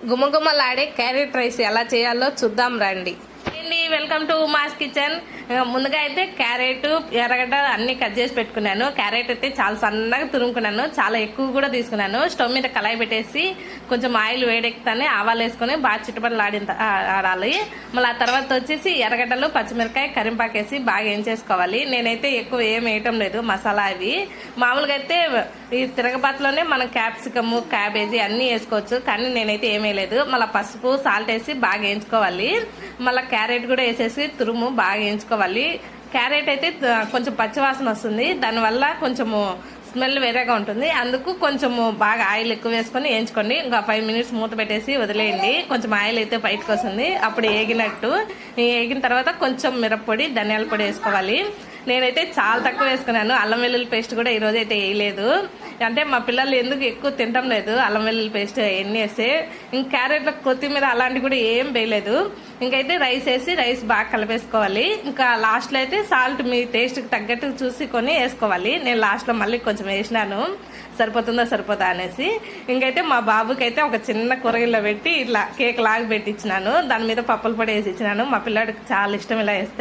గుమగుమలాడే carrot rice ఎలా చేయాలో చూద్దాం రండి. Welcome to mass kitchen. ముందుగా అయితే క్యారెట్, ఎర్రగడ్డ అన్ని కట్ చేసి పెట్టుకున్నాను. క్యారెట్ అయితే చాలా సన్నగా తురుముకున్నాను, చాలా ఎక్కువ కూడా తీసుకున్నాను. స్టవ్ మీద కళాయి పెట్టేసి కొంచెం ఆయిల్ వేడెక్కుతానే ఆవాలు వేసుకుని బాగా చిట్టుపట్లు ఆడాలి. మళ్ళీ ఆ తర్వాత వచ్చేసి ఎర్రగడ్డలు, పచ్చిమిరకాయ, కరింపాకు వేసి బాగా ఏం చేసుకోవాలి. నేనైతే ఎక్కువ ఏం వేయటం లేదు మసాలా. అవి మామూలుగా అయితే ఈ తిరగబాతులోనే మనం క్యాప్సికమ్, క్యాబేజీ అన్ని వేసుకోవచ్చు, కానీ నేనైతే ఏం వేయలేదు. మళ్ళీ పసుపు, సాల్ట్ వేసి బాగా వేయించుకోవాలి. మళ్ళీ క్యారెట్ కూడా వేసేసి తురుము బాగా వేయించుకోవాలి. క్యారెట్ అయితే కొంచెం పచ్చివాసన వస్తుంది, దానివల్ల కొంచెము స్మెల్ వేరేగా ఉంటుంది. అందుకు కొంచెము బాగా ఆయిల్ ఎక్కువ వేసుకొని వేయించుకోండి. ఇంకా 5 మినిట్స్ మూత పెట్టేసి వదిలేయండి. కొంచెం ఆయిల్ అయితే బయటకు వస్తుంది, అప్పుడు వేగినట్టు. వేగిన తర్వాత కొంచెం మిరప్పొడి, ధనియాల పొడి వేసుకోవాలి. నేనైతే చాలా తక్కువ వేసుకున్నాను. అల్లం వెల్లుల్లి పేస్ట్ కూడా ఈరోజు అయితే వేయలేదు, అంటే మా పిల్లలు ఎందుకు ఎక్కువ తినడం లేదు అల్లం వెల్లుల్లి పేస్ట్ ఎన్ని వేస్తే. ఇంక క్యారెట్లో కొత్తిమీర అలాంటివి కూడా ఏం వేయలేదు. ఇంకైతే రైస్ వేసి రైస్ బాగా కలిపేసుకోవాలి. ఇంకా లాస్ట్లో అయితే సాల్ట్ మీ టేస్ట్కి తగ్గట్టు చూసుకొని వేసుకోవాలి. నేను లాస్ట్లో మళ్ళీ కొంచెం వేసినాను, సరిపోదా అనేసి. ఇంకైతే మా బాబుకి అయితే ఒక చిన్న కూరగిల్లో పెట్టి ఇట్లా కేక్ లాగా పెట్టి ఇచ్చినాను. దాని మీద పప్పుల పొడి వేసి ఇచ్చినాను. మా పిల్లాడికి చాలా ఇష్టం ఇలా వేస్తే.